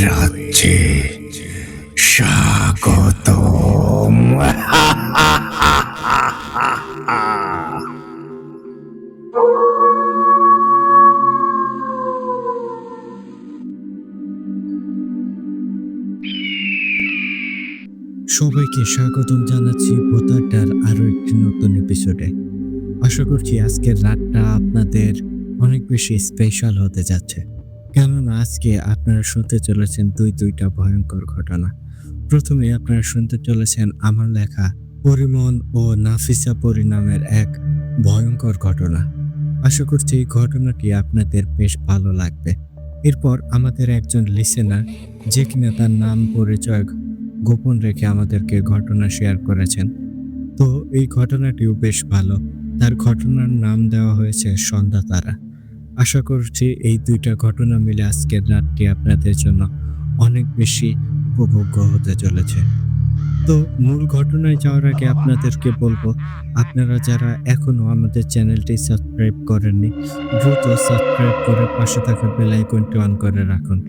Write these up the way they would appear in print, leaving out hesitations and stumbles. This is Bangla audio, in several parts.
রাজ্যে স্বাগতম। সবাইকে স্বাগতম জানাচ্ছি ভোতাড্ডার আরো একটি নতুন এপিসোডে। আশা করছি আজকের রাতটা আপনাদের অনেক বেশি স্পেশাল হতে যাচ্ছে, কেননা আজকে আপনারা শুনতে চলেছেন দুইটা ভয়ঙ্কর ঘটনা। প্রথমে আপনারা শুনতে চলেছেন আমার লেখা পরিমল ও নাফিসা পরি নামের এক ভয়ঙ্কর ঘটনা। আশা করছি এই ঘটনাটি আপনাদের বেশ ভালো লাগবে। এরপর আমাদের একজন লিসেনার, যে কিনা তার নাম পরিচয় গোপন রেখে আমাদেরকে ঘটনা শেয়ার করেছেন, তো এই ঘটনাটিও বেশ ভালো। তার ঘটনার নাম দেওয়া হয়েছে সন্ধ্যা তারা। আশা করছি এই দুইটা ঘটনা মিলে আজকের রাতটি আপনাদের জন্য অনেক বেশি উপভোগ্য হতে চলেছে। তো মূল ঘটনায় যাওয়ার আগে আপনাদেরকে বলবো, আপনারা যারা এখনো আমাদের চ্যানেলটি সাবস্ক্রাইব করেননি, দ্রুত সাবস্ক্রাইব করে পাশে থাকা বেল আইকনটি অন করে রাখুন।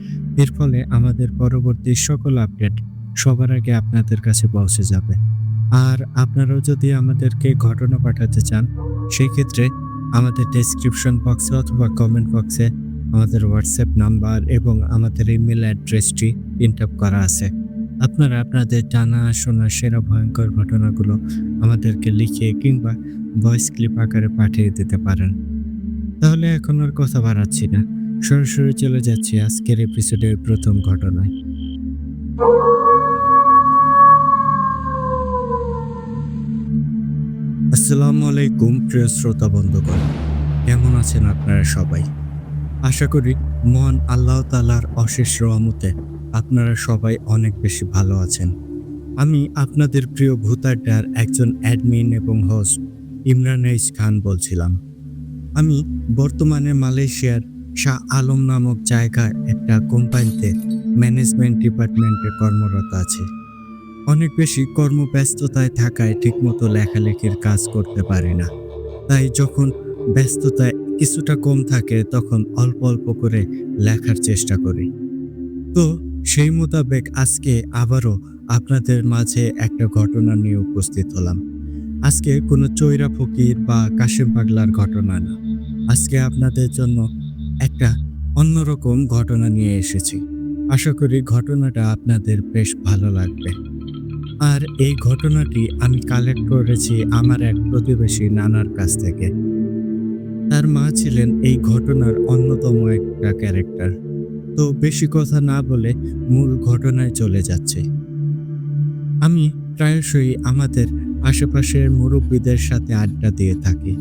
এর ফলে আমাদের পরবর্তী সকল আপডেট সবার আগে আপনাদের কাছে পৌঁছে যাবে। আর আপনারাও যদি আমাদেরকে ঘটনা পাঠাতে চান, সেই ক্ষেত্রে আমাদের ডেসক্রিপশন বক্সে অথবা কমেন্ট বক্সে আমাদের হোয়াটসঅ্যাপ নাম্বার এবং আমাদের ইমেল অ্যাড্রেসটি প্রিন্ট আপ করা আছে। আপনারা আপনাদের জানা শোনা সেরা ভয়ঙ্কর ঘটনাগুলো আমাদেরকে লিখে কিংবা ভয়েস ক্লিপ আকারে পাঠিয়ে দিতে পারেন। তাহলে এখন আর কথা বাড়াচ্ছি না, সরাসরি চলে যাচ্ছি আজকের এপিসোডের প্রথম ঘটনায়। আসসালামু আলাইকুম প্রিয় শ্রোতা বন্ধুগণ, কেমন আছেন আপনারা সবাই? আশা করি মহান আল্লাহ তাআলার অশেষ রহমতে আপনারা সবাই অনেক বেশি ভালো আছেন। আমি আপনাদের প্রিয় ভূতাড্ডার একজন অ্যাডমিন এবং হোস্ট ইমরান এইচ খান বলছিলাম। আমি বর্তমানে মালয়েশিয়ার শাহ আলম নামক জায়গায় একটা কোম্পানিতে ম্যানেজমেন্ট ডিপার্টমেন্টে কর্মরত আছি। অনেক বেশি কর্মব্যস্ততায় থাকায় ঠিকমতো লেখালেখির কাজ করতে পারি না। তাই যখন ব্যস্ততা কিছুটা কম থাকে তখন অল্প অল্প করে লেখার চেষ্টা করি। তো সেই মোতাবেক আজকে আবারও আপনাদের মাঝে একটা ঘটনা নিয়ে উপস্থিত হলাম। আজকে কোনো চৈরা ফকির বা কাশিম পাগলার ঘটনা না, আজকে আপনাদের জন্য একটা অন্যরকম ঘটনা নিয়ে এসেছি। আশা করি ঘটনাটা আপনাদের বেশ ভালো লাগবে। আর এই ঘটনাটি আমি কালেক্ট করেছি আমার এক প্রতিবেশী নানার কাছ থেকে। তার মা ছিলেন এই ঘটনার অন্যতম একটা ক্যারেক্টার। তো বেশি কথা না বলে মূল ঘটনায় চলে যাচ্ছে। আমি প্রায়শই আমাদের আশেপাশের মুরব্বীদের সাথে আড্ডা দিয়ে থাকি,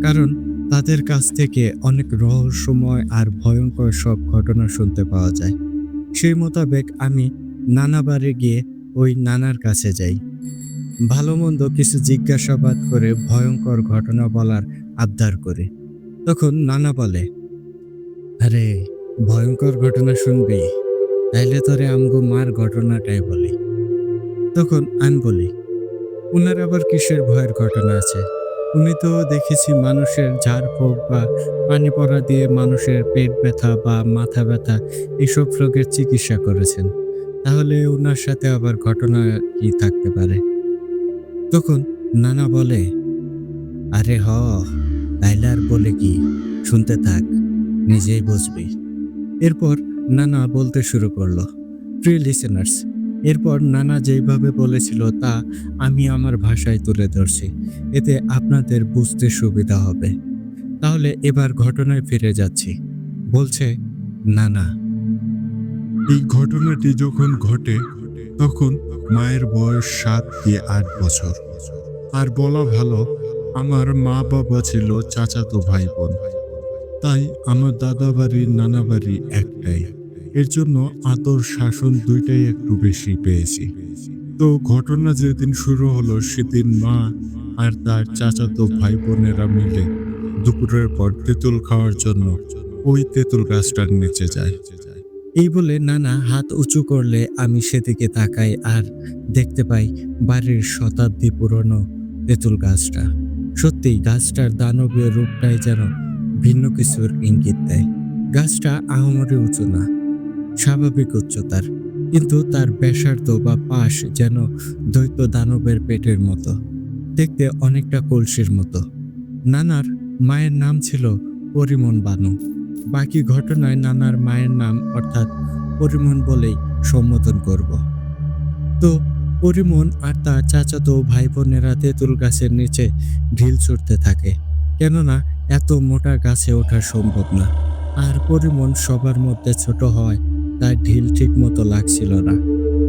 কারণ তাদের কাছ থেকে অনেক রহস্যময় আর ভয়ঙ্কর সব ঘটনা শুনতে পাওয়া যায়। সেই মোতাবেক আমি নানা বাড়ি গিয়ে ওই নানার কাছে যাই, ভালো মন্দ কিছু জিজ্ঞাসাবাদ করে ভয়ঙ্কর ঘটনা বলার আবদার করি। তখন নানা বলে, আরে ভয়ঙ্কর ঘটনা শুনবি, তাইলে তোরে আমগো মার ঘটনাটাই বলি। তখন আমি বলি, উনার আবার কিসের ভয়ের ঘটনা আছে? উনি তো দেখেছি মানুষের ঝাড়ফুঁক বা পানি পড়া দিয়ে মানুষের পেট ব্যথা বা মাথা ব্যথা এইসব রোগের চিকিৎসা করেছেন। তাহলে উনার সাথে আবার ঘটনা কি থাকতে পারে? তখন নানা বলে, আরে তাইলে আর বলে কি, শুনতে থাক, নিজেই বুঝবি। এরপর নানা বলতে শুরু করলো, প্রিয় লিসেনার্স, এরপর নানা যেইভাবে বলেছিল তা আমি আমার ভাষায় তুলে ধরছি, এতে আপনাদের বুঝতে সুবিধা হবে। তাহলে এবার ঘটনায় ফিরে যাচ্ছি। বলছে নানা, এই ঘটনাটি যখন ঘটে তখন মায়ের বয়স 7 কি 8 বছর। আর বলা ভালো, আমার মা বাবা ছিল চাচাতো ভাই বোন। তাই আমার দাদা বাড়ির নানা বাড়ি একটাই, এর জন্য আদর শাসন দুইটাই একটু বেশি পেয়েছি। তো ঘটনা যেদিন শুরু হলো সেদিন মা আর তার চাচাতো ভাই বোনেরা মিলে দুপুরের পর তেঁতুল খাওয়ার জন্য ওই তেঁতুল গাছটার নিচে যায়। এই বলে নানা হাত উঁচু করলে আমি সেদিকে তাকাই আর দেখতে পাই বাড়ির শতাব্দী পুরনো তেঁতুল গাছটা। সত্যিই গাছটার দানবীয় রূপটাই যেন ভিন্ন কিছুর ইঙ্গিত দেয়। গাছটা আহামরি উঁচু না, স্বাভাবিক উচ্চতার, কিন্তু তার ব্যাসার্ধ বা পাশ যেন দৈত্য দানবের পেটের মতো, দেখতে অনেকটা কলসির মতো। নানার মায়ের নাম ছিল পরিমণ বানু। বাকি ঘটনায় নানার মায়ের নাম অর্থাৎ পরিমণ বলেই সম্বোধন করব। তো পরিমণ আর তার চাচাতো ভাই বোনেরা তেঁতুল গাছের নিচে ঢিল ছুটতে থাকে, কেননা এত মোটা গাছে ওঠা সম্ভব না। আর পরিমণ সবার মধ্যে ছোট হয়, তার ঢিল ঠিক মতো লাগছিল না।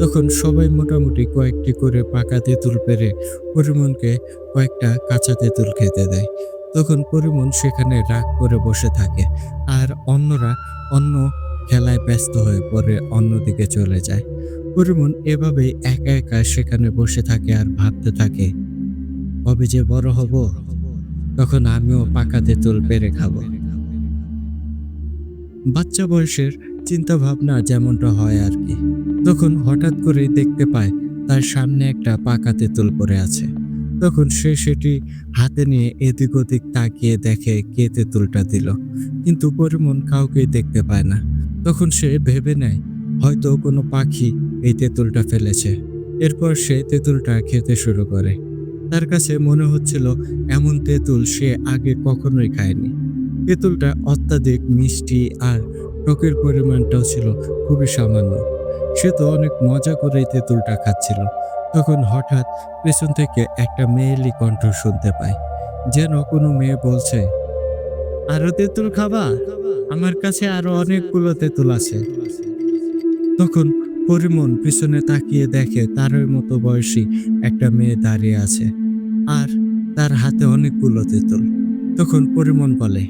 তখন সবাই মোটামুটি কয়েকটি করে পাকা তেঁতুল পেরে পরিমণকে কয়েকটা কাঁচা তেঁতুল খেতে দেয়। তখন পরিমণ সেখানে রাগ করে বসে থাকে, আর অন্যরা অন্য খেলায় ব্যস্ত হয়ে পড়ে অন্যদিকে চলে যায়। পরিমণ এভাবেই একা একা সেখানে বসে থাকে আর ভাবতে থাকে, কবে যে বড় হব, তখন আমিও পাকা তেঁতুল পেরে খাবো। বাচ্চা বয়সের চিন্তা ভাবনা যেমনটা হয় আর কি। তখন হঠাৎ করেই দেখতে পায় তার সামনে একটা পাকা তেঁতুল পড়ে আছে। তখন সে সেটি হাতে নিয়ে এদিক ওদিক তাকিয়ে দেখে কে তেঁতুলটা দিল, কিন্তু পরিমণ কাউকেই দেখতে পায় না। তখন সে ভেবে নেয় হয়তো কোনো পাখি এই তেঁতুলটা ফেলেছে। এরপর সে তেঁতুলটা খেতে শুরু করে। তার কাছে মনে হচ্ছিল এমন তেঁতুল সে আগে কখনোই খায়নি। তেঁতুলটা অত্যাধিক মিষ্টি আর টকের পরিমাণটাও ছিল খুবই সামান্য। সে তো অনেক মজা করেই তেঁতুলটা খাচ্ছিল। তখন হঠাৎ পেছন থেকে একটা মেয়েলি কণ্ঠ শুনতে পায়, যেন কোনো মেয়ে বলছে, আরো তেঁতুল খাবা? আমার কাছে আরো অনেকগুলো তেঁতুল আছে। তখন পরিমণ পিছনে তাকিয়ে দেখে তারই মতো বয়সী একটা মেয়ে দাঁড়িয়ে আছে, আর তার হাতে অনেকগুলো তেঁতুল। তখন পরিমণ বলে,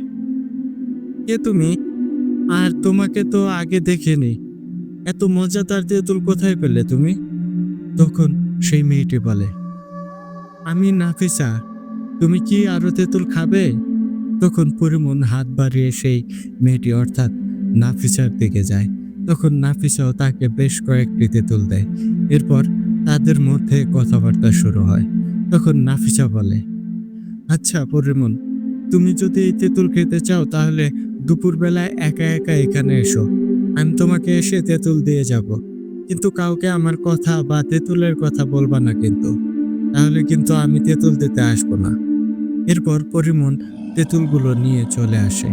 কে তুমি? আর তোমাকে তো আগে দেখিনি, এত মজাদার তেঁতুল কোথায় পেলে তুমি? তখন সেই মেয়েটি বলে, আমি নাফিসা, তুমি কি আরো তেঁতুল খাবে? তখন পরিমণ হাত বাড়িয়ে সেই মেয়েটি অর্থাৎ নাফিসার দিকে যায়। তখন নাফিসাও তাকে বেশ কয়েকটি তেঁতুল দেয়। এরপর তাদের মধ্যে কথাবার্তা শুরু হয়। তখন নাফিসা বলে, আচ্ছা পরিমণ, তুমি যদি এই তেঁতুল খেতে চাও তাহলে দুপুরবেলায় একা একা এখানে এসো, আমি তোমাকে এসে তেঁতুল দিয়ে যাব। কিন্তু কাউকে আমার কথা বা তেঁতুলের কথা বলবা না কিন্তু, তাহলে কিন্তু আমি তেঁতুল দিতে আসবো না। এরপর পরিমণ তেঁতুলগুলো নিয়ে চলে আসে।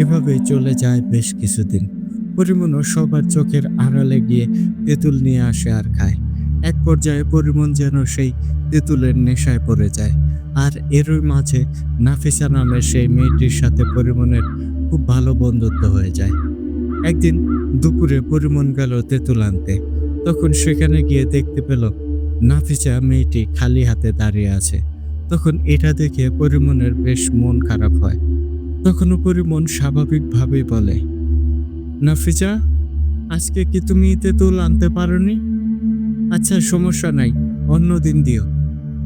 এভাবেই চলে যায় বেশ কিছুদিন। পরিমণও সবার চোখের আড়ালে গিয়ে তেঁতুল নিয়ে আসে আর খায়। এক পর্যায়ে পরিমণ যেন সেই তেঁতুলের নেশায় পড়ে যায়। আর এরই মাঝে নাফিসা নামের সেই মেয়েটির সাথে পরিমণের খুব ভালো বন্ধুত্ব হয়ে যায়। একদিন দুপুরে পরিমণ গেল তেঁতুল আনতে। তখন সেখানে গিয়ে দেখতে পেল নাফিসা মেয়েটি খালি হাতে দাঁড়িয়ে আছে। তখন এটা দেখে পরিমণের বেশ মন খারাপ হয়। তখনও পরিমণ স্বাভাবিকভাবেই বলে, নাফিসা, আজকে কি তুমি তেঁতুল আনতে পারোনি? আচ্ছা সমস্যা নাই, অন্যদিন দিও।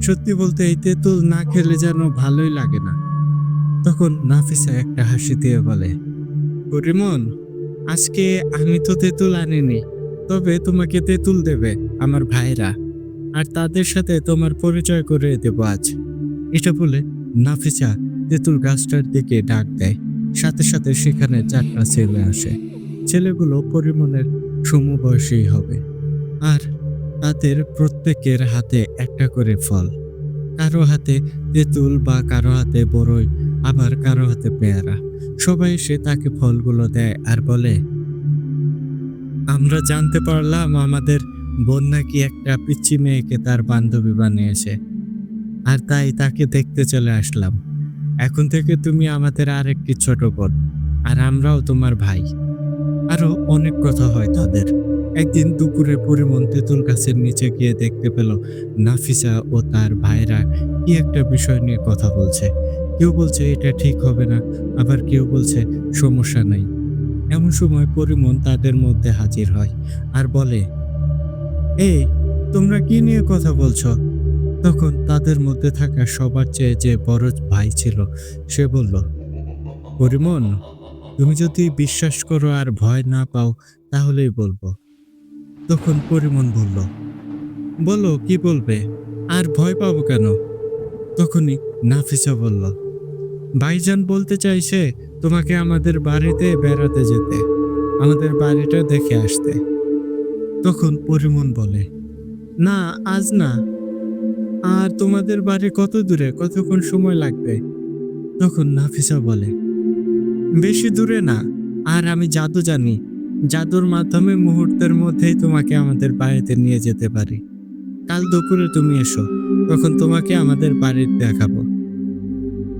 সত্যি বলতে এই তেঁতুল না খেলে যেন ভালোই লাগে না। তখন নাফিসা একটা হাসি দিয়ে বলে, পরিমণ, আজকে আমি তো তেঁতুল আনিনি, তবে তোমাকে তেঁতুল দেবে আমার ভাইরা, আর তাদের সাথে তোমার পরিচয় করে দেব আজ। এটা বলে নাফিসা তেঁতুল গাছটার দিকে ডাক দেয়। সাথে সাথে সেখানে 4টা ছেলে আসে। ছেলেগুলো পরিমণের সমবয়সী হবে, আর তাদের প্রত্যেকের হাতে একটা করে ফল। কারো হাতে তেঁতুল বা কারো হাতে বড়ই, আবার কারো হাতে পেয়ারা। সবাই এসে তাকে ফলগুলো দেয় আর বলে, আমরা জানতে পারলাম আমাদের বোন নাকি একটা পিচ্চি মেয়েকে তার বান্ধবী বানিয়েছে, আর তাই তাকে দেখতে চলে আসলাম। এখন থেকে তুমি আমাদের আরেকটি ছোট বোন, আর আমরাও তোমার ভাই। আরো অনেক কথা হয় তাদের। একদিন দুপুরে পরিমণ তেঁতুল গাছের নিচে গিয়ে দেখতে পেল নাফিসা ও তার ভাইরা কি একটা বিষয় নিয়ে কথা বলছে। কেউ বলছে এটা ঠিক হবে না, আবার কেউ বলছে সমস্যা নাই। এমন সময় পরিমণ তাদের মধ্যে হাজির হয় আর বলে, এই, তোমরা কি নিয়ে কথা বলছো? তখন তাদের মধ্যে থাকা সবার চেয়ে যে বড় ভাই ছিল সে বলল, পরিমণ, তুমি যদি বিশ্বাস করো আর ভয় না পাও তাহলেই বলবো। তখন পরিমণ বলল, বলো কি বলবে, আর ভয় পাবো কেন? তখনই নাফিসা বলল, ভাইজান বলতে চাইছে তোমাকে আমাদের বাড়িতে বেড়াতে যেতে। আমাদের বাড়িটা দেখে আসতে। তখন পরিমন বলে, না আজ না। আর তোমাদের বাড়ি কত দূরে, কতক্ষণ সময় লাগবে? তখন নাফিসা বলে, বেশি দূরে না। আর আমি জাদু জানি, জাদুর মাধ্যমে মুহূর্তের মধ্যেই তোমাকে আমাদের বাড়িতে নিয়ে যেতে পারি। কাল দুপুরে তুমি এসো, তখন তোমাকে আমাদের বাড়িতে দেখাবো।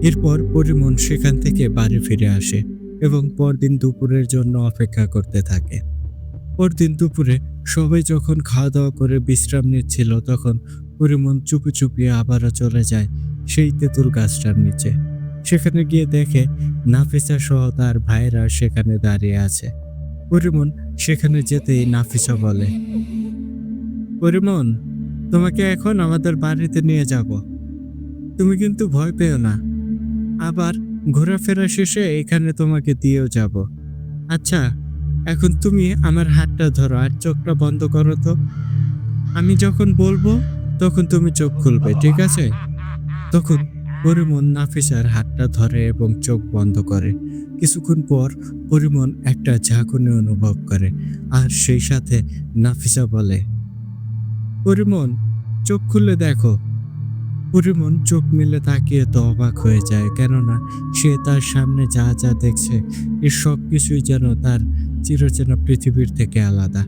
এরপর পরিমন সেখান থেকে বাড়ি ফিরে আসে এবং পরদিন দুপুরের জন্য অপেক্ষা করতে থাকে। পরদিন দুপুরে সবাই যখন খাওয়া দাওয়া করে বিশ্রাম নিচ্ছিল, তখন পরিমন চুপি চুপি আবারও চলে যায় সেই তেঁতুল গাছটার নিচে। সেখানে গিয়ে দেখে নাফিসা সহ তার ভাইরা সেখানে দাঁড়িয়ে আছে। পরিমন সেখানে যেতেই নাফিসা বলে, পরিমন, তোমাকে এখন আমাদের বাড়িতে নিয়ে যাব। তুমি কিন্তু ভয় পেও না। আবার ঘোরাফেরা শেষে এখানে তোমাকে দিয়েও যাব। আচ্ছা, এখন তুমি আমার হাতটা ধরো আর চোখটা বন্ধ করো তো। আমি যখন বলবো তখন তুমি চোখ খুলবে, ঠিক আছে? তখন পরিমন নাফিসার হাতটা ধরে এবং চোখ বন্ধ করে। কিছুক্ষণ পর পরিমন একটা ঝাঁকুনি অনুভব করে, আর সেই সাথে নাফিসা বলে, পরিমন, চোখ খুলে দেখো। পরিমন চোখ মেলে তাকিয়ে তো অবাক হয়ে যায়, কেননা সে তার সামনে যা যা দেখছে এর সব কিছুই যেন তার চিরচেনা পৃথিবীর থেকে আলাদা।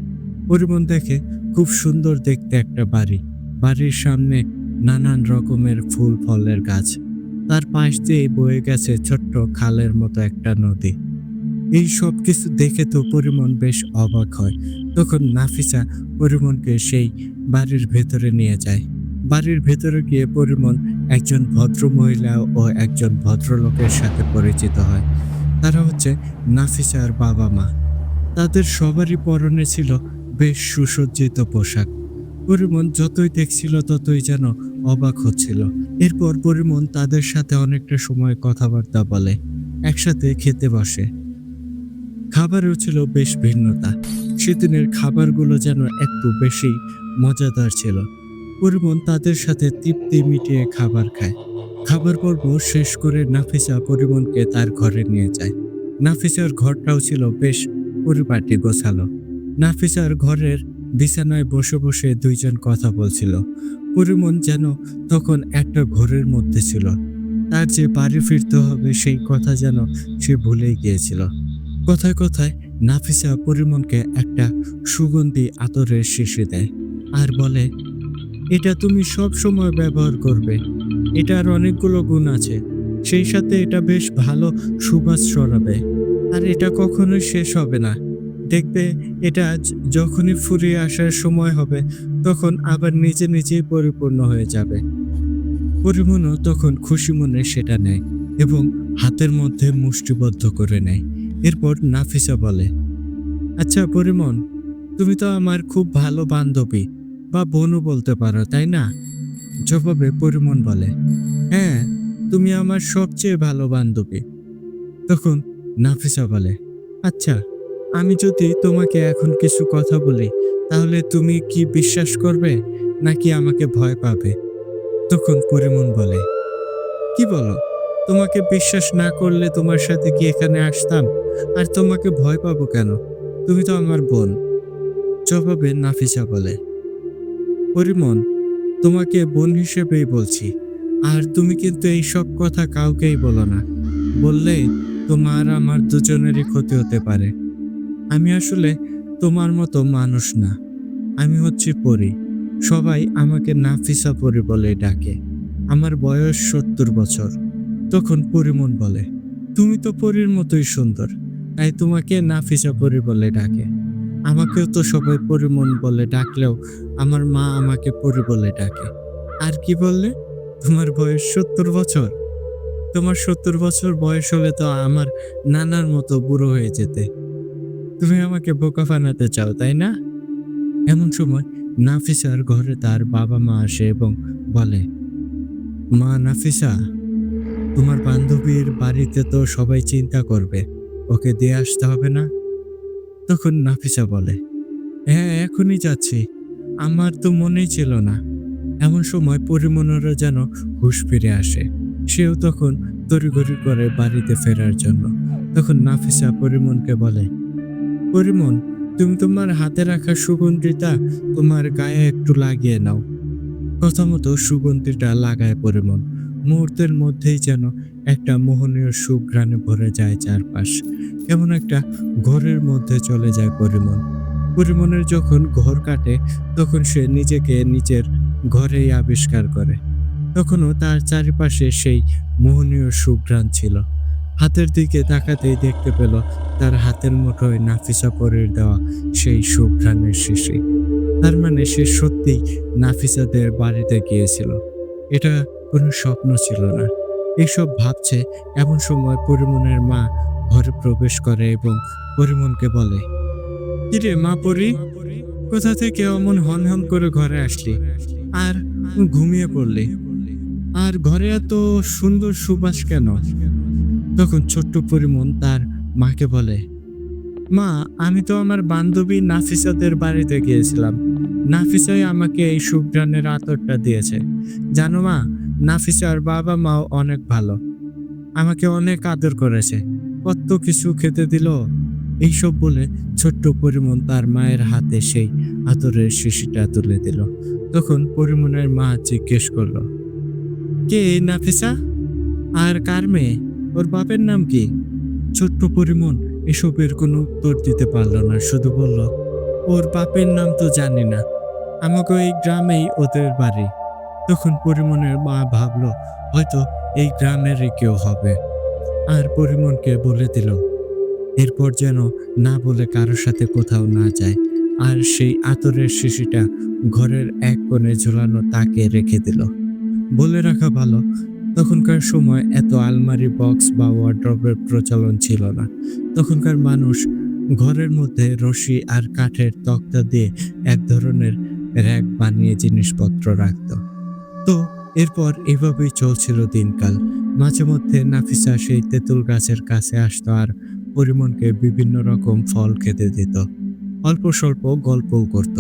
পরিমন দেখে খুব সুন্দর দেখতে একটা বাড়ি। বাড়ির সামনে নানান রকমের ফুল ফলের গাছ। তার পাশ দিয়ে বয়ে গেছে ছোট্ট খালের মতো একটা নদী। এই সব কিছু দেখে তো পরিমন বেশ অবাক হয়। তখন নাফিসা পরিমনকে সেই বাড়ির ভেতরে নিয়ে যায়। বাড়ির ভেতরে গিয়ে পরিমন একজন ভদ্র মহিলা ও একজন ভদ্রলোকের সাথে পরিচিত হয়। তারা হচ্ছে নাফিসার বাবা মা। তাদের সবারই পরনে ছিল বেশ সুসজ্জিত পোশাক। পরিমন যতই দেখছিল ততই যেন অবাক হচ্ছিল। এরপর পরিমন তাদের সাথে অনেকটা সময় কথাবার্তা বলে, একসাথে খেতে বসে। খাবারেও ছিল বেশ ভিন্নতা। সেদিনের খাবারগুলো যেন একটু বেশি মজাদার ছিল। পরিমন তাদের সাথে তৃপ্তি মিটিয়ে খাবার খায়। খাবার পর্ব শেষ করে নাফিসা পরিমনকে তার ঘরে নিয়ে যায়। নাফিসার ঘরটাও ছিল বেশ পরিপাটি গোছালো। নাফিসার ঘরের বিছানায় বসে বসে দুইজন কথা বলছিল। পরিমন যেন তখন একটা ঘোরের মধ্যে ছিল। তার যে বাড়ি ফিরতে হবে সেই কথা যেন সে ভুলেই গিয়েছিল। কথায় কথায় নাফিসা পরিমনকে একটা সুগন্ধি আতরের শিশি দেয় আর বলে, এটা তুমি সব সময় ব্যবহার করবে। এটার অনেকগুলো গুণ আছে, সেই সাথে এটা বেশ ভালো সুবাস ছড়াবে। আর এটা কখনোই শেষ হবে না। দেখবে এটা যখনই ফুরিয়ে আসার সময় হবে তখন আবার নিজে নিজেই পরিপূর্ণ হয়ে যাবে। পরিমনও তখন খুশি মনে সেটা নেয় এবং হাতের মধ্যে মুষ্টিবদ্ধ করে নেয়। এরপর নাফিসা বলে, আচ্ছা পরিমন, তুমি তো আমার খুব ভালো বান্ধবী বা বোনও বলতে পারো, তাই না? জবাবে পরিমন বলে, হ্যাঁ, তুমি আমার সবচেয়ে ভালো বান্ধবী। তখন নাফিসা বলে, আচ্ছা, আমি যদি তোমাকে এখন কিছু কথা বলি তাহলে তুমি কি বিশ্বাস করবে নাকি আমাকে ভয় পাবে? তখন পরিমন বলে, কি বলো? তোমাকে বিশ্বাস না করলে তোমার সাথে কি এখানে আসতাম? আর তোমাকে ভয় পাবো কেন? তুমি তো আমার বোন। জবাবে নাফিসা বলে, পরিমন, তোমাকে বোন হিসেবেই বলছি। আর তুমি কিন্তু এই সব কথা কাউকেই বলো না। বললে তোমার আমার দুজনেরই ক্ষতি হতে পারে। আমি আসলে তোমার মতো মানুষ না। আমি হচ্ছি পরী। সবাই আমাকে নাফিসা পরী বলে ডাকে। আমার বয়স 70 বছর। তখন পরিমন বলে, তুমি তো পরীর মতোই সুন্দর, তাই তোমাকে নাফিসা পরী বলে ডাকে। আমাকেও তো সবাই পরিমন বলে ডাকলেও আমার মা আমাকে পরী বলে ডাকে। আর কি বললে? তোমার বয়স 70 বছর? তোমার 70 বছর বয়স হলে তো আমার নানার মতো বুড়ো হয়ে যেতে। তুমি আমাকে বোকা বানাতে চাও, তাই না? এমন সময় নাফিসার ঘরে তার বাবা মা আসে এবং বলে, মা নাফিসা, তোমার বান্ধবীর বাড়িতে তো সবাই চিন্তা করবে, ওকে দিয়ে আসতে হবে না? তখন নাফিসা বলে, হ্যাঁ, এখনই যাচ্ছি, আমার তো মনেই ছিল না। এমন সময় পরিমনেরও যেন হুঁশ ফিরে আসে। সেও তখন তড়িঘড়ি করে বাড়িতে ফেরার জন্য। তখন নাফিসা পরিমনকে বলে, পরিমন, তুমি তোমার হাতে রাখা সুগন্ধিটা তোমার গায়ে একটু লাগিয়ে নাও। কথা মতো সুগন্ধিটা লাগায় পরিমন। মুহূর্তের মধ্যেই যেন একটা মোহনীয় সুঘ্রাণে ভরে যায় চারপাশ। কেমন একটা ঘরের মধ্যে চলে যায় পরিমন। পরিমনের যখন ঘর কাটে তখন সে নিজেকে নিজের ঘরেই আবিষ্কার করে। তখনও তার চারিপাশে সেই মোহনীয় সুঘ্রাণ ছিল। হাতের দিকে তাকাতেই দেখতে পেল তার হাতের মুঠোয় নাফিসা পরীর দেওয়া সেই সুঘ্রাণের শিশি। তার মানে সে সত্যিই নাফিসাদের বাড়িতে গিয়েছিল। এটা কোনো স্বপ্ন ছিল না। এইসব ভাবছে এমন সময় পরিমনের মা ঘরে প্রবেশ করে এবং পরিমনকে বলে, কিরে মা পরি, কোথা থেকে অমন হন করে ঘরে আসলি আর ঘুমিয়ে পড়লি? আর ঘরে এত সুন্দর সুবাস কেন? তখন ছোট্ট পরিমন তার মাকে বলে, মা, আমি তো আমার বান্ধবী নাফিসাদের বাড়িতে গিয়েছিলাম। নাফিসাই আমাকে এই সুঘ্রাণের আতরটা দিয়েছে। জানো মা, নাফিসার বাবা মাও অনেক ভালো, আমাকে অনেক আদর করেছে, কত কিছু খেতে দিল। এইসব বলে ছোট্ট পরিমন তার মায়ের হাতে সেই আদরের শিশিটা তুলে দিল। তখন পরিমনের মা জিজ্ঞেস করলো, কে এই নাফিসা? আর কার মেয়ে? ওর বাপের নাম কি? ছোট্ট পরিমন এসবের কোনো উত্তর দিতে পারল না, শুধু বলল, ওর বাপের নাম তো জানি না, আমাকে এই গ্রামেই ওদের বাড়ি। তখন পরিমনের মা ভাবলো হয়তো এই গ্রামেরই কেউ হবে, আর পরিমনকে বলে দিল এরপর যেন না বলে কারোর সাথে কোথাও না যায়। আর সেই আতরের শিশিটা ঘরের এক কোণে ঝুলানো তাকে রেখে দিল। বলে রাখা ভালো, তখনকার সময় এত আলমারি, বক্স বা ওয়ার্ড্রবের প্রচলন ছিল না। তখনকার মানুষ ঘরের মধ্যে রশি আর কাঠের তক্তা দিয়ে এক ধরনের র‍্যাক বানিয়ে জিনিসপত্র রাখত। তো এরপর এভাবেই চলছিল দিনকাল। মাঝে মধ্যে নাফিসা সেই তেঁতুল গাছের কাছে আসতো আর পরিমনকে বিভিন্ন রকম ফল খেতে দিত, অল্প স্বল্প গল্পও করত।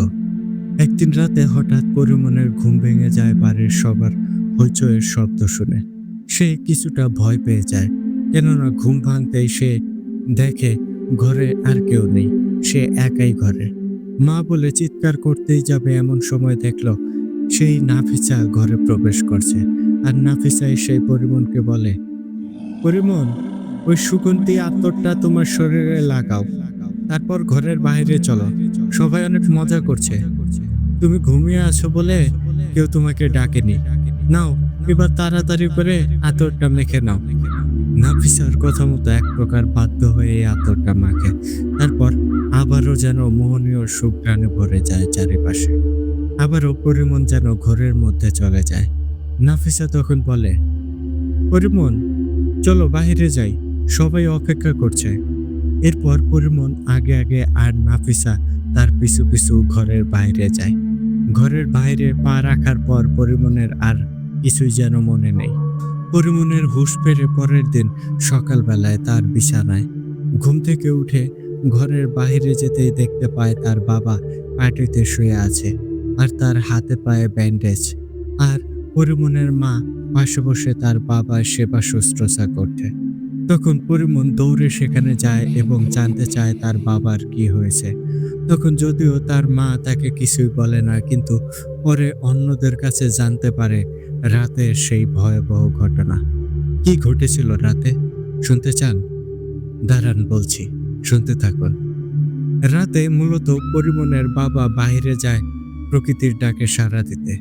একদিন রাতে হঠাৎ পরিমনের ঘুম ভেঙে যায় বাড়ির সবার হইচইয়ের শব্দ শুনে। সে কিছুটা ভয় পেয়ে যায়, কেননা ঘুম ভাঙতেই সে দেখে ঘরে আর কেউ নেই, সে একাই ঘরে। মা বলে চিৎকার করতেই যাবে, এমন সময় দেখলো সেই নাফিসা ঘরে প্রবেশ করছে। আর নাফিসা সেই পরিমনকে বলে, পরিমন, ওই সুগন্ধি আতরটা তোমার শরীরে লাগাও, তারপর ঘরের বাইরে চলো, সবাই অনেক মজা করছে। তুমি ঘুমিয়ে আছো বলে কেউ তোমাকে ডাকেনি, নাও এবার তাড়াতাড়ি করে আতরটা মেখে নাও। নাফিসার কথা মতো এক প্রকার বাধ্য হয়ে এই আতরটা মাখে। তারপর আবারও যেন মোহনীয় সুঘ্রাণে ভরে যায় চারিপাশে। আবারও পরিমন যেন ঘরের মধ্যে চলে যায়। নাফিসা তখন বলে, পরিমন, চলো বাইরে যাই, সবাই অপেক্ষা করছে। এরপর পরিমন আগে আগে আর নাফিসা তার পিছু পিছু ঘরের বাইরে যায়। ঘরের বাইরে পা রাখার পর পরিমনের আর কিছুই যেন মনে নেই। পরিমনের হুঁশ ফেরে পরের দিন সকালবেলায় তার বিছানায় ঘুম থেকে উঠে ঘরের বাইরে যেতেই দেখতে পায় তার বাবা পাটিতে শুয়ে আছে, আর তার হাতে পায়ে ব্যান্ডেজ। আর পরিমনের মা পাশে বসে তার বাবার সেবা শুশ্রূষা করছে। তখন পরিমন দৌড়ে সেখানে যায় এবং জানতে চায় তার বাবার কি হয়েছে। তখন যদিও তার মা তাকে কিছুই বলে না, কিন্তু পরে অন্যদের কাছে জানতে পারে রাতের সেই ভয়াবহ ঘটনা। কি ঘটেছিল রাতে শুনতে চান? দাঁড়ান বলছি, শুনতে থাকুন। রাতে মূলত পরিমনের বাবা বাইরে যায় প্রকৃতির ডাকে সাড়া দিতে।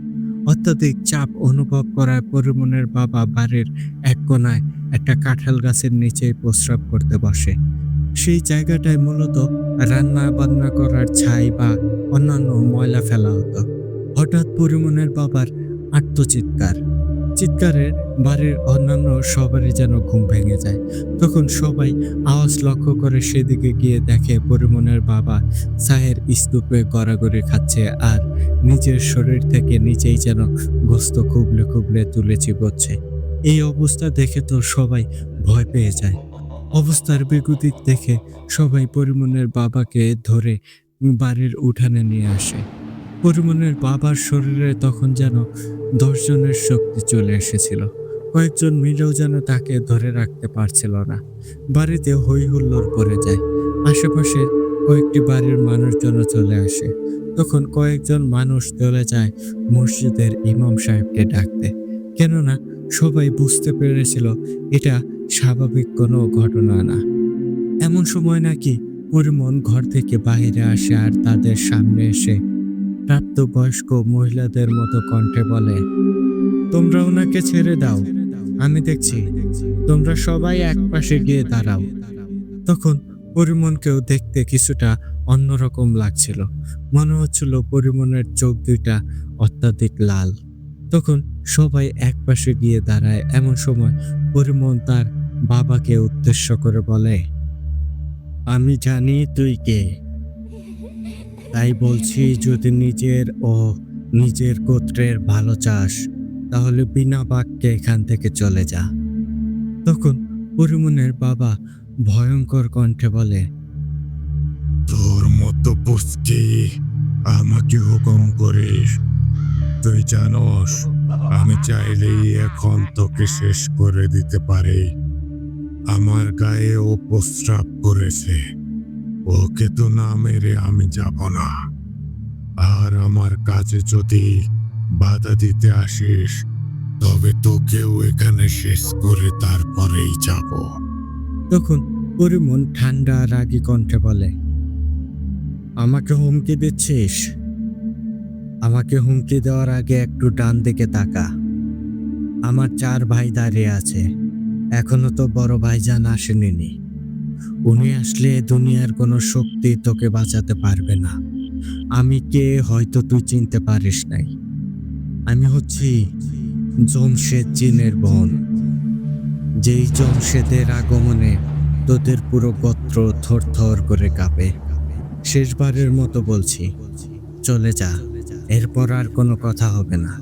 অত্যাধিক চাপ অনুভব করায় পরিমনের বাবা বাড়ির এক কোণায় একটা কাঁঠাল গাছের নিচে প্রস্রাব করতে বসে। সেই জায়গাটায় মূলত রান্না বান্না করার ছাই বা অন্যান্য ময়লা ফেলা হতো। হঠাৎ পরিমনের বাবার চিৎকারে বাড়ির অন্যান্য সবারই যেন ঘুম ভেঙে যায়। তখন সবাই আওয়াজ লক্ষ্য করে সেদিকে গিয়ে দেখে পরিমনের বাবা ছায়ের স্তূপে গড়াগড়ি খাচ্ছে আর নিজের শরীর থেকে নিচেই যেন গোস্ত খুবলে খুবলে তুলে চিবোচ্ছে। এই অবস্থা দেখে তো সবাই ভয় পেয়ে যায়। অবস্থার বিকৃতি দেখে সবাই পরিমনের বাবাকে ধরে বাড়ির উঠানে নিয়ে আসে। পরিমনের বাবার শরীরে তখন যেন 10 জনের শক্তি চলে এসেছিল। কয়েকজন মিলেও যেন তাকে ধরে রাখতে পারছিল না। বাড়িতে হই হুল্লোড় পড়ে যায়। আশেপাশের কয়েকটি বাড়ির মানুষজনও চলে আসে। তখন কয়েকজন মানুষ চলে যায় মসজিদের ইমাম সাহেবকে ডাকতে, কেননা সবাই বুঝতে পেরেছিল এটা স্বাভাবিক কোনো ঘটনা না। এমন সময় নাকি পরিমল ঘর থেকে বাইরে আসে আর তাদের সামনে এসে প্রাপ্তবয়স্ক মহিলাদের মতো কণ্ঠে বলে, তোমরা ওনাকে ছেড়ে দাও, আমি দেখছি, তোমরা সবাই একপাশে গিয়ে দাঁড়াও। তখন পরিমলকেও দেখতে কিছুটা অন্যরকম লাগছিল। মনে হচ্ছিল পরিমলের চোখ দুইটা অত্যাধিক লাল। তখন সবাই একপাশে গিয়ে দাঁড়ায়। এমন সময় পরিমল তার বাবাকে উদ্দেশ্য করে বলে, আমি জানি তুই কে, তাই বলছি যদি নিজের ও নিজের গোত্রের ভালো চাস তাহলে বিনা বাক্যে এখান থেকে চলে যা। তখন পরিমলের বাবা ভয়ঙ্কর কণ্ঠে বলে, তোর মতো পুষ্টি আমাকে হুকুম করিস? তুই জানোস আমি চাইলেই এখন তোকে শেষ করে দিতে পারি। আমার গায়ে ও প্রস্রাব করেছে, ওকে তো না মেরে আমি যাব না। আর আমার কাজে যদি বাধা দিতে আসিস তবে তোকেও এখানে শেষ করে তারপরেই যাব। তখন পরিমল ঠান্ডা রাগী কণ্ঠে বলে, আমাকে হুমকি দিচ্ছিস? আমাকে হুমকি দেওয়ার আগে একটু ডান দিকে তাকা। আমার 4 ভাই দাঁড়িয়ে আছে, এখনো তো বড় ভাইজান আসেনি। উনি আসলে দুনিয়ার কোনো শক্তি তোকে বাঁচাতে পারবে না। আমি কে হয়তো তুই চিনতে পারিস নাই। আমি হচ্ছি জমশেদ জিনের বোন। যেই জমশেদের আগমনে তোদের পুরো গোত্র থরথর করে কাঁপে। শেষবারের মতো বলছি, চলে যা, এরপর আর কোনো কথা হবে না।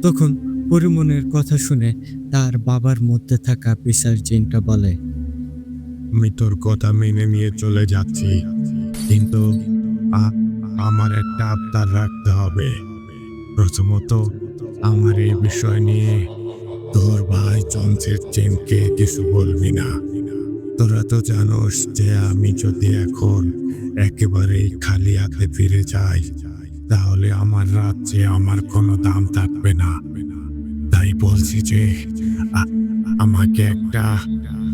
তখন পরিমলের কথা শুনে তার বাবার মধ্যে থাকা পিসার জিনটা বলে, আমি তোর কথা মেনে নিয়ে চলে যাচ্ছি, কিন্তু আমার একটা আবদার রাখতে হবে। প্রথমত আমার এই বিষয় নিয়ে তোর ভাই জমশেদ জিনকে কিছু বলবি না। তোরা তো জানোস যে আমি যদি এখন একেবারেই খালি হাতে ফিরে যাই তাহলে আমার রাজ্যে আমার কোনো দাম থাকবে না। তাই বলছি যে আমাকে একটা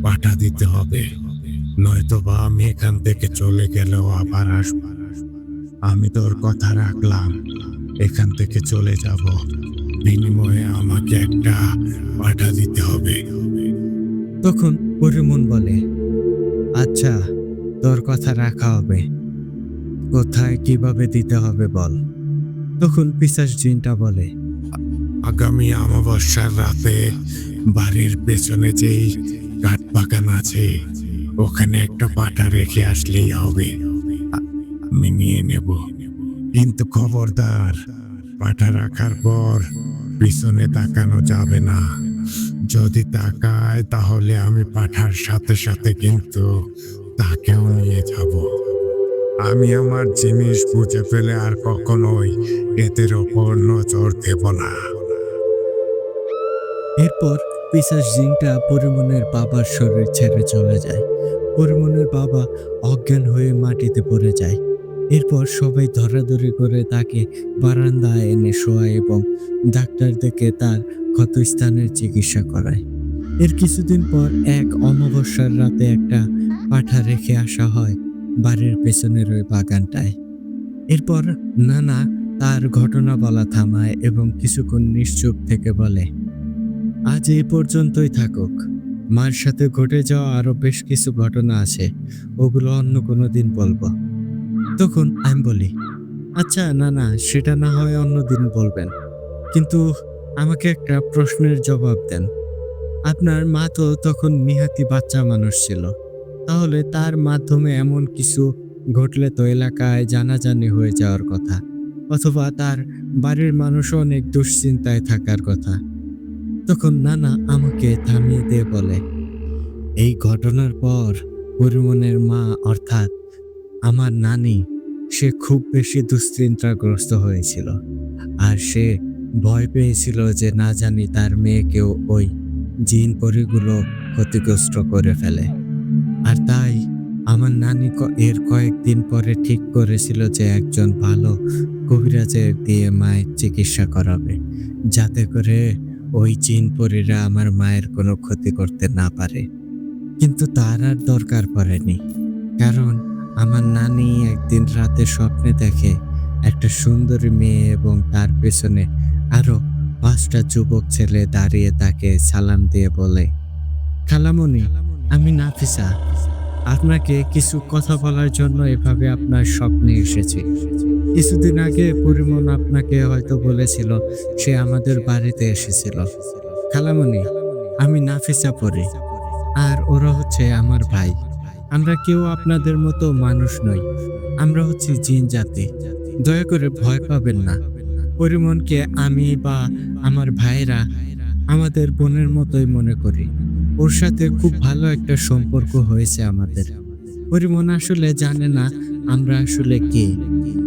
পাঠা দিতে হবে, নয়তোবা আমি এখান থেকে চলে গেলেও আবার আসব। আমি তোর কথা রাখলাম, এখান থেকে চলে যাব, বিনিময়ে আমাকে একটা পাঠা দিতে হবে। তখন পরিমল বলে, আচ্ছা, তোর কথা রাখা হবে, কোথায় কিভাবে দিতে হবে বল। তখন পিশাচ জিনটা বলে, আগামী অমাবস্যার রাতে বাড়ির পেছনে যেই কাঠ বাগান আছে ওখানে একটা পাঠা রেখে আসলেই হবে, আমি নিয়ে নেব। কিন্তু খবরদার, পাঠা রাখার পর পিছনে তাকানো যাবে না। যদি তাকায় তাহলে আমি পাঠার সাথে সাথে কিন্তু তাকেও নিয়ে যাব। আমি আমার জিনিস বুঝে ফেলে আর কখনোই এদের ওপর নজর দেব না। এরপর পিশাচ জিনটা পরিমলের বাবার শরীর ছেড়ে চলে যায়। পরিমলের বাবা অজ্ঞান হয়ে মাটিতে পড়ে যায়। এরপর সবাই ধরাধরি করে তাকে বারান্দায় এনে শোয়ায় এবং ডাক্তার ডেকে তার ক্ষতস্থানের চিকিৎসা করায়। এর কিছুদিন পর এক অমাবস্যার রাতে একটা পাঠা রেখে আসা হয় বাড়ির পেছনের ওই বাগানটায়। এরপর নানা তার ঘটনা বলা থামায় এবং কিছুক্ষণ নিশ্চুপ থেকে বলে, আজ এই পর্যন্তই থাকুক। মার সাথে ঘটে যাওয়া আরো বেশ কিছু ঘটনা আছে, ওগুলো অন্য কোনো দিন বলবো। তখন আমি বলি, আচ্ছা না সেটা না হয় অন্যদিন বলবেন, কিন্তু আমাকে একটা প্রশ্নের জবাব দেন। আপনার মা তো তখন নিহাতি বাচ্চা মানুষ ছিল, তাহলে তার মাধ্যমে এমন কিছু ঘটলে তো এলাকায় জানাজানি হয়ে যাওয়ার কথা, অথবা তার বাড়ির মানুষও অনেক দুশ্চিন্তায় থাকার কথা। তখন নানা আমাকে থামিয়ে দিয়ে বলে, এই ঘটনার পর পরিমলের মা অর্থাৎ আমার নানি, সে খুব বেশি দুশ্চিন্তাগ্রস্ত হয়েছিল। আর সে ভয় পেয়েছিল যে না জানি তার মেয়েকেও ওই জিন পরিগুলো ক্ষতিগ্রস্ত করে ফেলে। আর তাই আমার নানি এর কয়েকদিন পরে ঠিক করেছিল যে একজন ভালো কবিরাজের দিয়ে মায়ের চিকিৎসা করাবে, যাতে করে ওই জিন পরীরা আমার মায়ের কোনো ক্ষতি করতে না পারে। কিন্তু তার আর দরকার পড়েনি, কারণ আমার নানি একদিন রাতে স্বপ্নে দেখে একটা সুন্দরী মেয়ে এবং তার পেছনে আরো ৫টা যুবক ছেলে দাঁড়িয়ে তাকে সালাম দিয়ে বলে, খালামণি, আমি নাফিসা। আপনাকে কিছু কথা বলার জন্য এভাবে আপনার স্বপ্নে এসেছি। কিছুদিন আগে পরিমল আপনাকে হয়তো বলেছিল সে আমাদের বাড়িতে এসেছিল। খালামণি, আমি নাফিসা পড়ি, আর ওরা হচ্ছে আমার ভাই। আমরা কেউ আপনাদের মতো মানুষ নই, আমরা হচ্ছি জিন জাতি। দয়া করে ভয় পাবেন না। পরিমনকে আমি বা আমার ভাইরা আমাদের বোনের মতোই মনে করি। ওর সাথে খুব ভালো একটা সম্পর্ক হয়েছে আমাদের। পরিমন আসলে জানে না আমরা আসলে কে।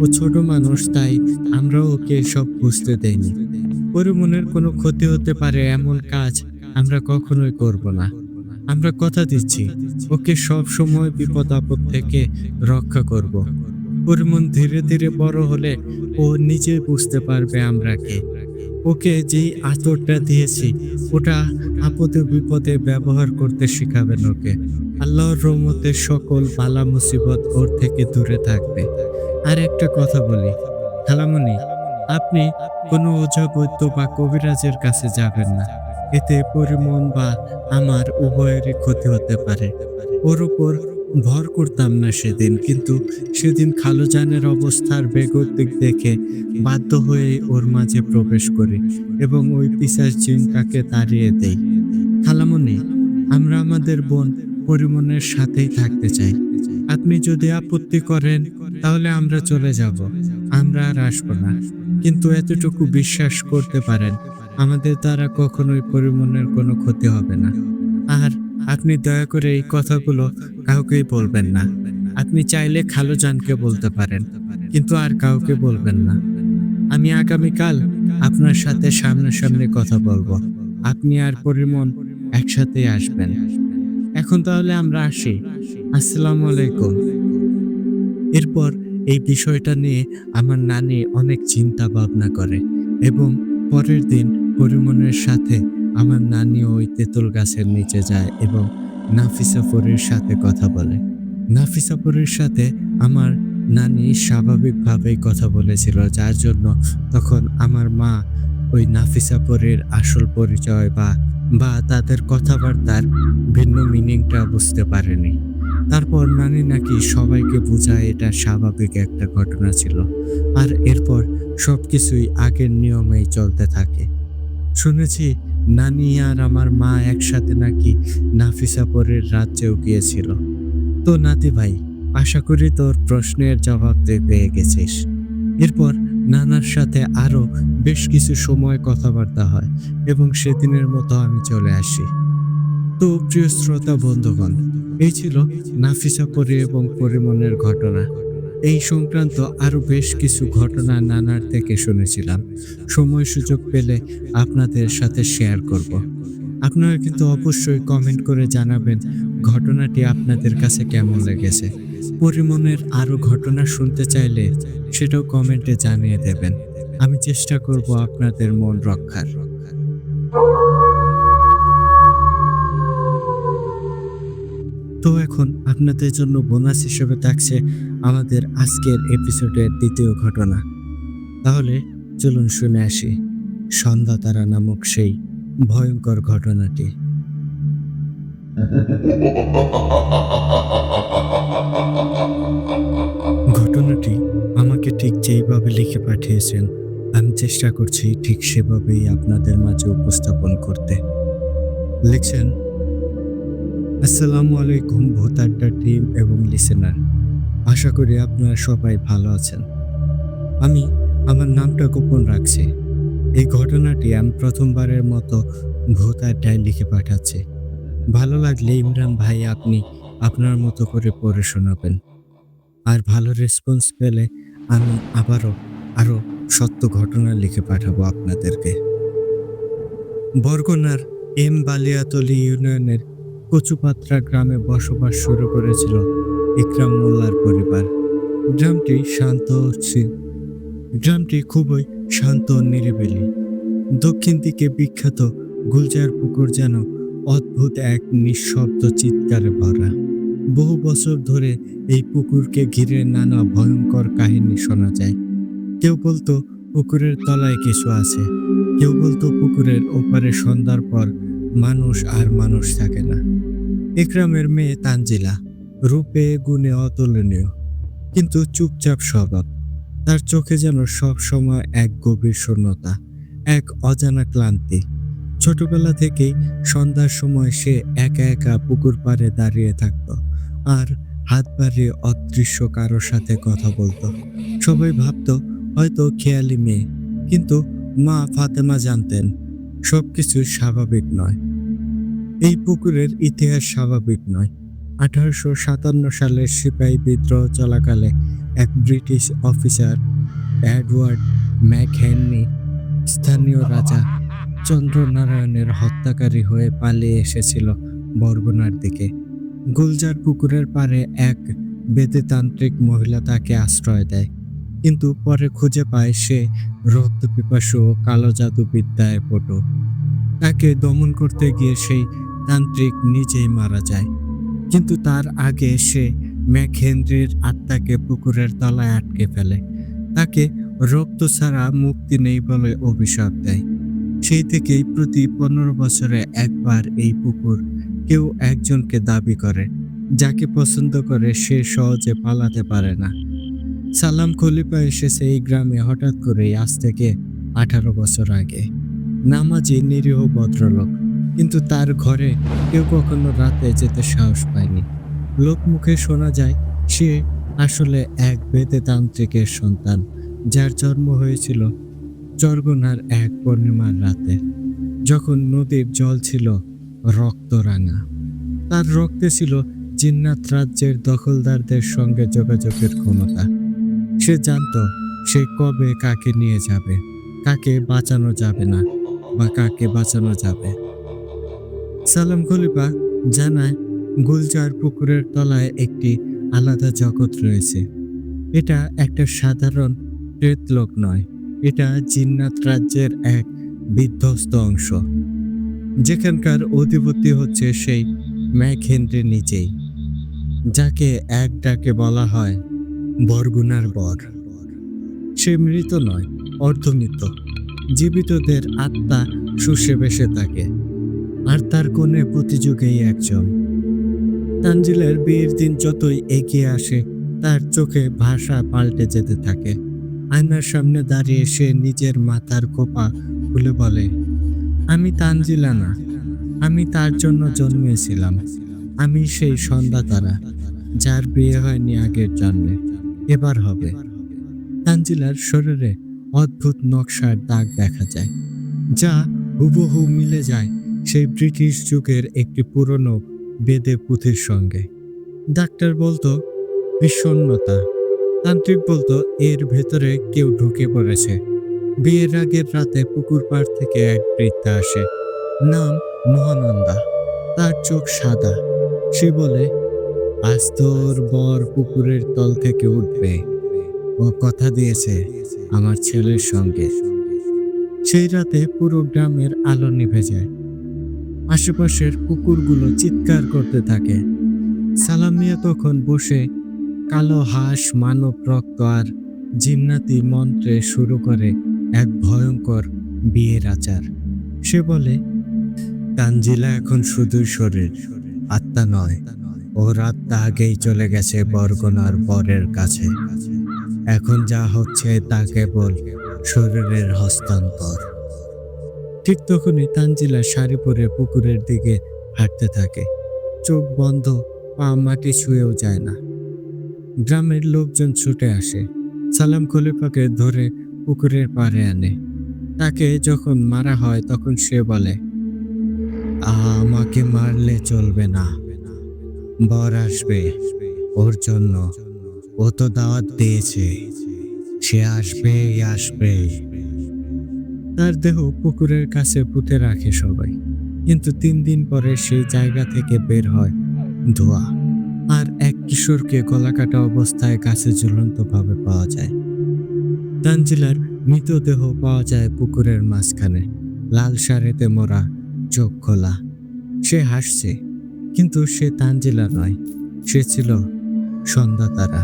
ও ছোট মানুষ, তাই আমরা ওকে সব বুঝতে দেইনি। পরিমনের কোনো ক্ষতি হতে পারে এমন কাজ আমরা কখনোই করব না। আমরা কথা দিচ্ছি ওকে সব সময় বিপদ আপদ থেকে রক্ষা করব। পরিমন ধীরে ধীরে বড় হলে ও নিজে বুঝতে পারবে আমরা কে। ওকে যেই আতরটা দিয়েছি ওটা আপদে বিপদে ব্যবহার করতে শিখাবেন ওকে। আল্লাহর রহমতে সকল বালা মুসিবত ওর থেকে দূরে থাকবে। আর একটা কথা বলি, খালামণি, আপনি কোনো ওঝা বৈদ্য বা কবিরাজের কাছে যাবেন না। এতে পরিমন বা আমার উভয়েরই ক্ষতি হতে পারে। ওর উপর ভর করতাম না সেদিন, কিন্তু সেদিন খালুজানের অবস্থার বেগতিক দেখে বাধ্য হয়ে ওর মাঝে প্রবেশ করি এবং ওই পিশাচ জিনটাকে তাড়িয়ে দেই। খালামণি, আমরা আমাদের বোন পরিমনের সাথেই থাকতে চাই। আপনি যদি আপত্তি করেন তাহলে আমরা চলে যাব, আমরা আর আসবো না। কিন্তু এতটুকু বিশ্বাস করতে পারেন আমাদের দ্বারা কখনোই পরিমনের কোনো ক্ষতি হবে না। আর আপনি দয়া করে এই কথাগুলো কাউকেই বলবেন না। আপনি চাইলে খালুজানকে বলতে পারেন, কিন্তু আর কাউকে বলবেন না। আমি আগামীকাল আপনার সাথে সামনাসামনি কথা বলবো। আপনি আর পরিমন একসাথেই আসবেন। এখন তাহলে আমরা আসি। আসসালামু আলাইকুম। এরপর এই বিষয়টা নিয়ে আমার নানি অনেক চিন্তা ভাবনা করে এবং পরের দিন পরিমনের সাথে আমার নানি ওই তেঁতুল গাছের নিচে যায় এবং নাফিসা পরীর সাথে কথা বলে। নাফিসা পরীর সাথে আমার নানি স্বাভাবিকভাবেই কথা বলেছিল, যার জন্য তখন আমার মা ওই নাফিসা পরীর আসল পরিচয় বা তাদের কথাবার্তার ভিন্ন মিনিংটা বুঝতে পারেনি। তারপর নানি নাকি সবাইকে বোঝায় এটা স্বাভাবিক একটা ঘটনা ছিল, আর এরপর সবকিছুই আগের নিয়মেই চলতে থাকে। শুনেছি নানি আর আমার মা একসাথে নাকি নাফিসা পরীর রাজ্যেও গিয়েছিল। তো নাতি ভাই, আশা করি তোর প্রশ্নের জবাব পেয়ে গেছিস। এরপর নানার সাথে আরো বেশ কিছু সময় কথাবার্তা হয় এবং সেদিনের মতো আমি চলে আসি। তো প্রিয় শ্রোতা বন্ধুগণ, এই ছিল নাফিসা পরী এবং পরিমনের ঘটনা। এই সংক্রান্ত আরো বেশ কিছু ঘটনা নানার থেকে শুনেছিলাম। সময় সুযোগ পেলে আপনাদের সাথে শেয়ার করব। আপনারা কিন্তু অবশ্যই কমেন্ট করে জানাবেন ঘটনাটি আপনাদের কাছে কেমন লেগেছে। পরিমনের আরো ঘটনা শুনতে চাইলে সেটাও কমেন্টে জানিয়ে দেবেন। আমি চেষ্টা করব আপনাদের মন রক্ষার। তো এখন আপনাদের জন্য বোনাস হিসেবে থাকছে আমাদের আজকের এপিসোডের দ্বিতীয় ঘটনা। তাহলে চলুন শুনে আসি সন্ধ্যা তারা নামক সেই ভয়ঙ্কর ঘটনাটি। ঘটনাটি আমাকে ঠিক যেইভাবে লিখে পাঠিয়েছেন আমি চেষ্টা করছি ঠিক সেভাবেই আপনাদের মাঝে উপস্থাপন করতে। লিখছেন, আসসালামু আলাইকুম ভূত আড্ডা টিম এবং লিসেনার। আশা করি আপনারা সবাই ভালো আছেন। আমি আমার নামটা গোপন রাখছি। এই ঘটনাটি আমি প্রথমবারের মতো ভূত আড্ডায় লিখে পাঠাচ্ছি। ভালো লাগলে ইমরান ভাই আপনি আপনার মতো করে পড়ে শোনাবেন। আর ভালো রেসপন্স পেলে আমি আরো সত্য ঘটনা লিখে পাঠাবো আপনাদেরকে। বরগুনার এম বালিয়াতলী ইউনিয়নের কচুপাত্রা গ্রামে বসবাস শুরু করেছিল ইকরাম মোল্লার পরিবার। গ্রামটি শান্ত ছিল। গ্রামটি খুবই শান্ত ও নিরিবিলি। দক্ষিণ দিকে বিখ্যাত গুলজার পুকুর যেন অদ্ভুত এক নিঃশব্দ চিৎকারে ভরা। বহু বছর ধরে এই পুকুরকে ঘিরে নানা ভয়ঙ্কর কাহিনী শোনা যায়। কেউ বলতো পুকুরের তলায় কিছু আছে, কেউ বলতো পুকুরের ওপারে সন্ধ্যার পর মানুষ আর মানুষ থাকে না। ইকরামের মেয়ে তানজিলা রূপে গুণে অতুলনীয়, কিন্তু চুপচাপ স্বভাব। তার চোখে যেন সব সময় এক গভীর শূন্যতা, এক অজানা ক্লান্তি। ছোটবেলা থেকেই সন্ধ্যার সময় সে একা একা পুকুর পাড়ে দাঁড়িয়ে থাকত আর হাত বাড়িয়ে অদৃশ্য কারোর সাথে কথা বলতো। সবাই ভাবতো হয়তো খেয়ালি মেয়ে, কিন্তু মা ফাতেমা জানতেন সবকিছু স্বাভাবিক নয়। এই পুকুরের ইতিহাস স্বাভাবিক নয়। 1857 সালের সিপাহী বিদ্রোহ চলাকালে এক ব্রিটিশ অফিসার এডওয়ার্ড ম্যাকহেনরি স্থানীয় রাজা চন্দ্রনারায়ণের হত্যাকারী হয়ে পালিয়ে এসেছিল বরগুনার দিকে। গুলজার পুকুরের পাড়ে এক বেদতান্ত্রিক মহিলা তাকে আশ্রয় দেয়, কিন্তু পরে খুঁজে পায় সে রক্তপিপাসু ও কালো জাদুবিদ্যায় পটু। তাকে দমন করতে গিয়ে সেই তান্ত্রিক নিজেই মারা যায়, কিন্তু তার আগে সে ম্যাকহেনরির আত্মাকে পুকুরের তলায় আটকে ফেলে। তাকে রক্ত ছাড়া মুক্তি নেই বলে অভিশাপ দেয়। সেই থেকেই প্রতি 15 বছরে একবার এই পুকুর কেউ একজনকে দাবি করে। যাকে পছন্দ করে সে সহজে পালাতে পারে না। সালাম খলিফা এসেছে এই গ্রামে হঠাৎ করেই, আজ থেকে 18 বছর আগে। নামাজি নিরীহ ভদ্রলোক, কিন্তু তার ঘরে কেউ কখনো রাতে যেতে সাহস পায়নি। লোকমুখে শোনা যায় সে আসলে এক বেদতান্ত্রিকের সন্তান, যার জন্ম হয়েছিল চরগুনার এক পূর্ণিমার রাতে, যখন নদীর জল ছিল রক্তরাঙা। তার রক্তে ছিল জিন্নাত রাজ্যের দখলদারদের সঙ্গে যোগাযোগের ক্ষমতা। সে জানত সে কবে কাকে নিয়ে যাবে, কাকে বাঁচানো যাবে না বা কাকে বাঁচানো যাবে। সালাম খলিফা জানায় গুলজার পুকুরের তলায় একটি আলাদা জগৎ রয়েছে। এটা একটা সাধারণ প্রেতলোক নয়, এটা জিন্নাত রাজ্যের এক বিধ্বস্ত অংশ, যেখানকার অধিপতি হচ্ছে সেই ম্যাকহেনরি নিজেই, যাকে এক ডাকে বলা হয় বরগুনার বর। সে মৃত নয়, অর্ধমৃত। জীবিতদের আত্মা শুষে বেসে থাকে, আর তার কোণে প্রতিযুগেই একজন। তানজিলার বিয়ের দিন যতই এগিয়ে আসে তার চোখে ভাষা পাল্টে যেতে থাকে। আয়নার সামনে দাঁড়িয়ে সে নিজের মাথার খোপা খুলে বলে, আমি তানজিলা না, আমি তার জন্য জন্মেছিলাম। আমি সেই সন্ধ্যা তারা, যার বিয়ে হয়নি আগের জন্মে, এবার হবে। তানজিলার শরীরে অদ্ভুত নকশার দাগ দেখা যায়, যা হুবহু মিলে যায় সেই ব্রিটিশ যুগের একটি পুরনো বেদে পুঁথির সঙ্গে। ডাক্তার বলতো বিষণ্ণতা, তান্ত্রিক বলতো এর ভেতরে কেউ ঢুকে পড়েছে। বিয়ের আগের রাতে পুকুর পাড় থেকে এক বৃদ্ধা আসে, নাম মহানন্দা। তার চোখ সাদা। সে বলে, আজ তোর বর পুকুরের তল থেকে উঠবে। ও কথা দিয়েছে আমার ছেলের সঙ্গে। সেই রাতে পুরো গ্রামের আলো নিভে যায়। আশেপাশের কুকুরগুলো চিৎকার করতে থাকে। সালাম মিয়া তখন বসে কালো হাঁস, মানব রক্ত আর জিন্নাতি মন্ত্রে শুরু করে এক ভয়ঙ্কর বিয়ের আচার। সে বলে, তানজিলা এখন শুধুই শরীর, আত্মা নয়। ওর আত্মা আগেই চলে গেছে বরগুনার বরের কাছে। এখন যা হচ্ছে তা কেবল শরীরের হস্তান্তর। ঠিক তখনই তানজিলা শাড়ি পরে পুকুরের দিকে হাঁটতে থাকে। চোখ বন্ধ, পা মাটি ছুঁয়েও যায় না। গ্রামের লোকজন ছুটে আসে, সালাম খলিফাকে ধরে পুকুরের পাড়ে আনে। তাকে যখন মারা হয় তখন সে বলে, আমাকে মারলে চলবে না, বর আসবে ওর জন্য, ও তো দাওয়াত দিয়েছে, সে আসবেই আসবে। তার দেহ পুকুরের কাছে পুঁতে রাখে সবাই, কিন্তু 3 দিন পরে সেই জায়গা থেকে বের হয় ধোঁয়া। আর এক কিশোরকে গলাকাটা অবস্থায় গাছে ঝুলন্তভাবে পাওয়া যায়। তানজিলার মৃতদেহ পাওয়া যায় পুকুরের মাঝখানে, লাল শাড়িতে মোড়া, চোখ খোলা। সে হাসছে, কিন্তু সে তানজিলা নয়, সে ছিল সন্ধ্যা তারা।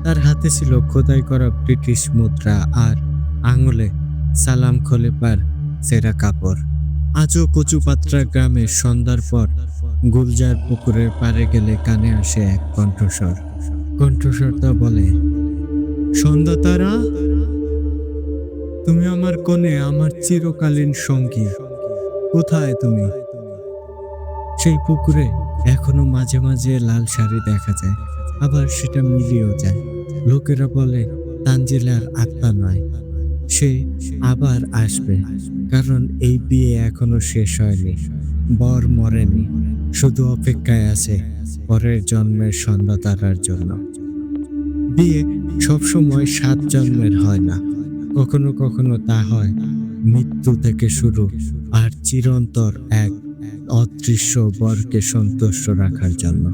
তার হাতে ছিল খোদাই করা ব্রিটিশ মুদ্রা আর আঙুলে সালাম খলিফার ছেঁড়া কাপড়। আজও কচুপাত্রা গ্রামে সন্ধ্যার পর গুলজার পুকুরের পাড়ে গেলে কানে আসে এক কণ্ঠস্বর। কণ্ঠস্বরটা বলে, সন্ধ্যা তারা, তুমি আমার কোণে, আমার চিরকালীন সঙ্গী, কোথায় তুমি? সেই পুকুরে এখনো মাঝে মাঝে লাল শাড়ি দেখা যায়, আবার সেটা মিলিয়েও যায়। লোকেরা বলে তানজিলার আত্মা নয়, সে আবার আসবে, কারণ এই বিয়ে এখনো শেষ হয়নি। বর মরেনি, শুধু অপেক্ষায় আছে পরের জন্মের সন্ধ্যা তারার জন্য। বিয়ে সবসময় 7 জন্মের হয় না, কখনো কখনো তা হয় মৃত্যু থেকে শুরু, আর চিরন্তর এক অদৃশ্য বরকে সন্তুষ্ট রাখার জন্য।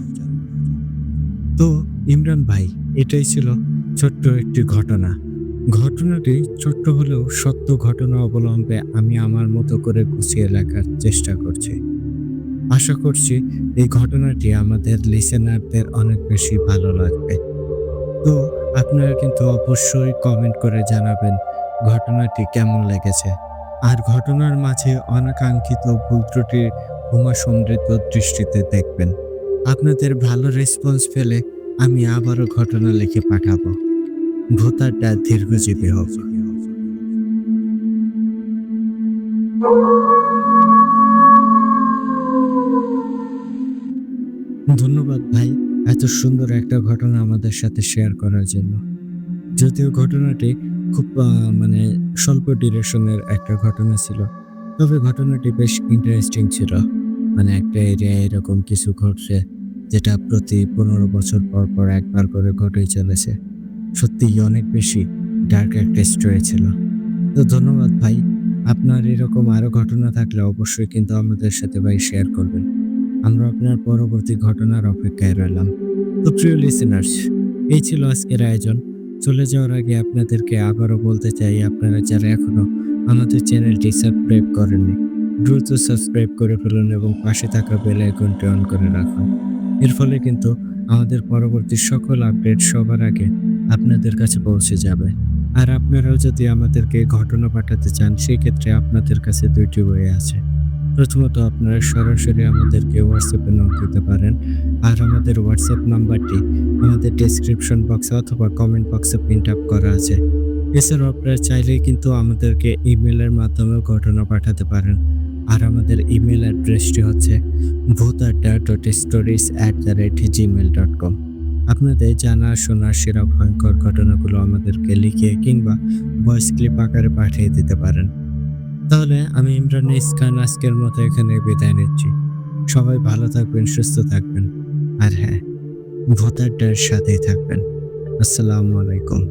তো ইমরান ভাই, এটাই ছিল ছোট্ট একটি ঘটনা। ঘটনাটি ছোট্ট হলেও সত্য ঘটনা অবলম্বনে আমি আমার মতো করে গুছিয়ে লেখার চেষ্টা করছি। আশা করছি এই ঘটনাটি আমাদের লিসেনারদের অনেক বেশি ভালো লাগবে। তো আপনারা কিন্তু অবশ্যই কমেন্ট করে জানাবেন ঘটনাটি কেমন লেগেছে। আর ঘটনার মাঝে অনাকাঙ্ক্ষিত ভুল ত্রুটি ক্ষমা সমৃদ্ধ দৃষ্টিতে দেখবেন। আপনাদের ভালো রেসপন্স পেলে আমি আবারও ঘটনা লিখে পাঠাবো। ভোতারটা দীর্ঘজীবী হোক। ধন্যবাদ ভাই, এত সুন্দর একটা ঘটনা আমাদের সাথে শেয়ার করার জন্য। যদিও ঘটনাটি খুব মানে স্বল্প ডিউরেশনের একটা ঘটনা ছিল, তবে ঘটনাটি বেশ ইন্টারেস্টিং ছিল। মানে একটা এরিয়ায় এরকম কিছু ঘটছে, যেটা প্রতি 15 বছর পর পর একবার করে ঘটেই চলেছে। সত্যিই অনেক বেশি ডার্ক একটা স্টোরি ছিল। তো ধন্যবাদ ভাই, আপনার এরকম আরো ঘটনা থাকলে অবশ্যই কিন্তু আমাদের সাথে ভাই শেয়ার করবেন। আমরা আপনার পরবর্তী ঘটনার অপেক্ষায় রইলাম। তো প্রিয় লিসেনার্স, এই ছিল আজকের আয়োজন। চলে যাওয়ার আগে আপনাদেরকে আবারও বলতে চাই, আপনারা যারা এখনো আমাদের চ্যানেলটি সাবস্ক্রাইব করেননি, দ্রুত সাবস্ক্রাইব করে ফেলুন এবং পাশে থাকা বেল আইকনটি অন করে রাখুন। এর ফলে কিন্তু আমাদের পরবর্তী সকল আপডেট সবার আগে আপনাদের কাছে পৌঁছে যাবে। আর আপনারাও যদি আমাদেরকে ঘটনা পাঠাতে চান, সেই ক্ষেত্রে আপনাদের কাছে 2টি ওয়ে আছে। প্রথমত, আপনারা সরাসরি আমাদেরকে হোয়াটসঅ্যাপে নক দিতে পারেন, আর আমাদের হোয়াটসঅ্যাপ নাম্বারটি আমাদের ডেসক্রিপশন বক্সে অথবা কমেন্ট বক্সে প্রিন্ট আপ করা আছে। এছাড়াও আপনারা চাইলেই কিন্তু আমাদেরকে ইমেলের মাধ্যমেও ঘটনা পাঠাতে পারেন, আর আমাদের ইমেল অ্যাড্রেসটি হচ্ছে bhotaadda.stories@gmail.com। আপনাদের জানা শোনা সেরা ভয়ঙ্কর ঘটনাগুলো আমাদেরকে লিখে কিংবা ভয়েস ক্লিপ আকারে পাঠিয়ে দিতে পারেন। তাহলে আমি ইমরান ইসখান আজকের মতো এখানে বিদায় নিচ্ছি। সবাই ভালো থাকবেন, সুস্থ থাকবেন, আর হ্যাঁ, ভোটারটার সাথেই থাকবেন। আসসালামু আলাইকুম।